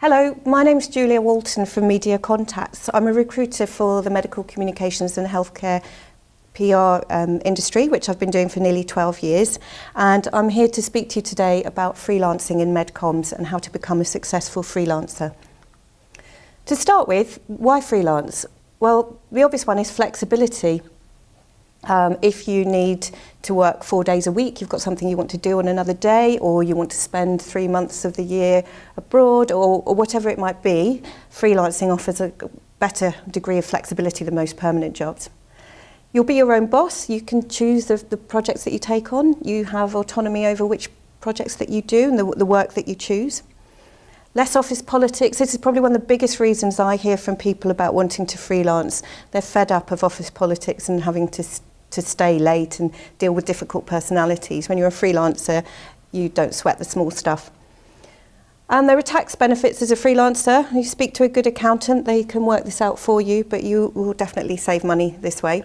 Hello, my name's Julia Walton from Media Contacts. I'm a recruiter for the medical communications and healthcare PR industry, which I've been doing for nearly 12 years. And I'm here to speak to you today about freelancing in MedComms and how to become a successful freelancer. To start with, why freelance? Well, the obvious one is flexibility. If you need to work 4 days a week, you've got something you want to do on another day, or you want to spend 3 months of the year abroad, or whatever it might be, freelancing offers a better degree of flexibility than most permanent jobs. You'll be your own boss. You can choose the projects that you take on. You have autonomy over which projects that you do and the work that you choose. Less office politics. This is probably one of the biggest reasons I hear from people about wanting to freelance. They're fed up of office politics and having to stay late and deal with difficult personalities. When you're a freelancer, you don't sweat the small stuff. And there are tax benefits as a freelancer. You speak to a good accountant, they can work this out for you, but you will definitely save money this way.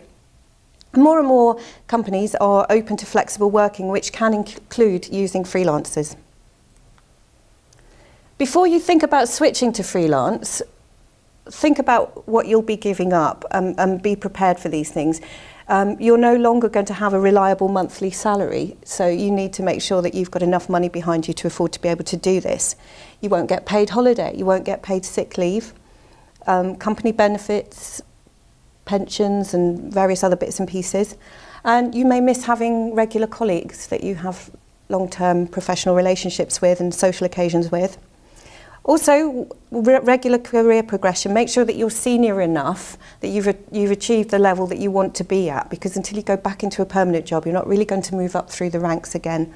More and more companies are open to flexible working, which can include using freelancers. Before you think about switching to freelance, think about what you'll be giving up and be prepared for these things. You're no longer going to have a reliable monthly salary, so you need to make sure that you've got enough money behind you to afford to be able to do this. You won't get paid holiday, you won't get paid sick leave, company benefits, pensions and various other bits and pieces. And you may miss having regular colleagues that you have long-term professional relationships with and social occasions with. Also, regular career progression. Make sure that you're senior enough that you've achieved the level that you want to be at, because until you go back into a permanent job, you're not really going to move up through the ranks again.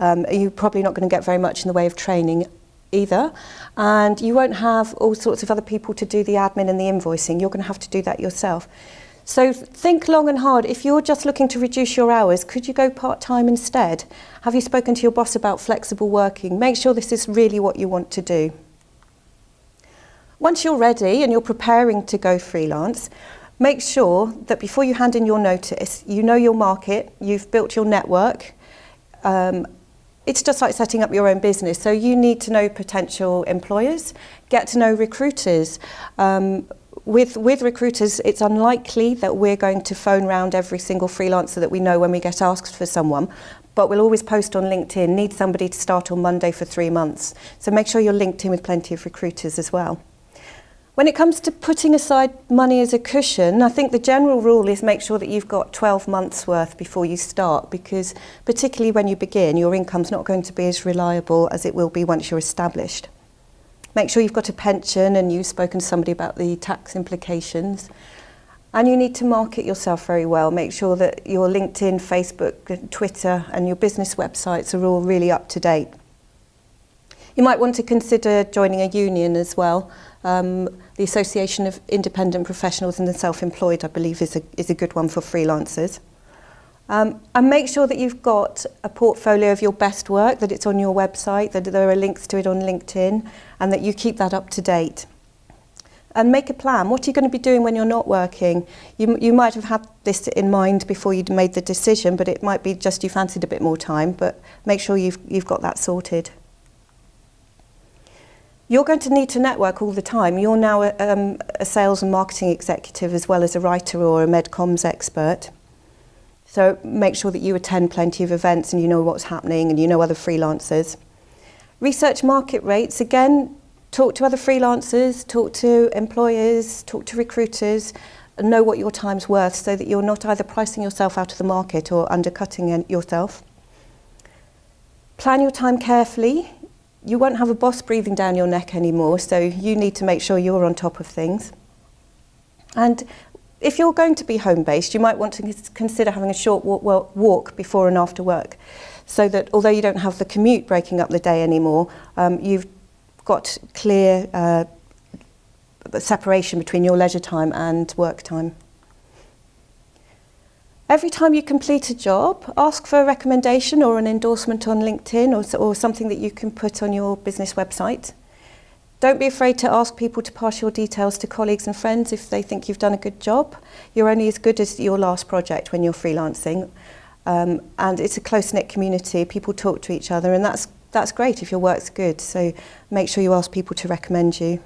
You're probably not going to get very much in the way of training either, and you won't have all sorts of other people to do the admin and the invoicing. You're going to have to do that yourself. So think long and hard. If you're just looking to reduce your hours, could you go part-time instead? Have you spoken to your boss about flexible working? Make sure this is really what you want to do. Once you're ready and you're preparing to go freelance, make sure that before you hand in your notice, you know your market, you've built your network. It's just like setting up your own business. So you need to know potential employers, get to know recruiters. With recruiters, it's unlikely that we're going to phone round every single freelancer that we know when we get asked for someone, but we'll always post on LinkedIn, need somebody to start on Monday for 3 months. So make sure you're linked in with plenty of recruiters as well. When it comes to putting aside money as a cushion, I think the general rule is make sure that you've got 12 months worth before you start, because particularly when you begin, your income's not going to be as reliable as it will be once you're established. Make sure you've got a pension and you've spoken to somebody about the tax implications. And you need to market yourself very well. Make sure that your LinkedIn, Facebook, Twitter and your business websites are all really up to date. You might want to consider joining a union as well. The Association of Independent Professionals and the Self-Employed, I believe, is a good one for freelancers. And make sure that you've got a portfolio of your best work, that it's on your website, that there are links to it on LinkedIn, and that you keep that up to date. And make a plan. What are you going to be doing when you're not working? You might have had this in mind before you'd made the decision, but it might be just you fancied a bit more time, but make sure you've got that sorted. You're going to need to network all the time. You're now a sales and marketing executive as well as a writer or a MedComms expert. So make sure that you attend plenty of events and you know what's happening and you know other freelancers. Research market rates. Again, talk to other freelancers, talk to employers, talk to recruiters, and know what your time's worth so that you're not either pricing yourself out of the market or undercutting yourself. Plan your time carefully. You won't have a boss breathing down your neck anymore, so you need to make sure you're on top of things. And if you're going to be home-based, you might want to consider having a short walk before and after work, so that although you don't have the commute breaking up the day anymore, you've got clear separation between your leisure time and work time. Every time you complete a job, ask for a recommendation or an endorsement on LinkedIn or something that you can put on your business website. Don't be afraid to ask people to pass your details to colleagues and friends if they think you've done a good job. You're only as good as your last project when you're freelancing. And it's a close-knit community. People talk to each other, and that's that's great if your work's good. So make sure you ask people to recommend you.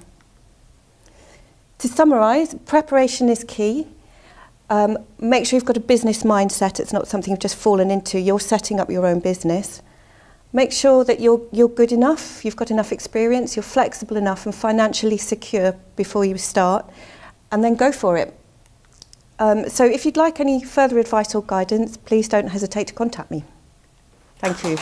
To summarise, preparation is key. Make sure you've got a business mindset. It's not something you've just fallen into. You're setting up your own business. Make sure that you're good enough, you've got enough experience, you're flexible enough and financially secure before you start, and then go for it. So if you'd like any further advice or guidance, please don't hesitate to contact me. Thank you.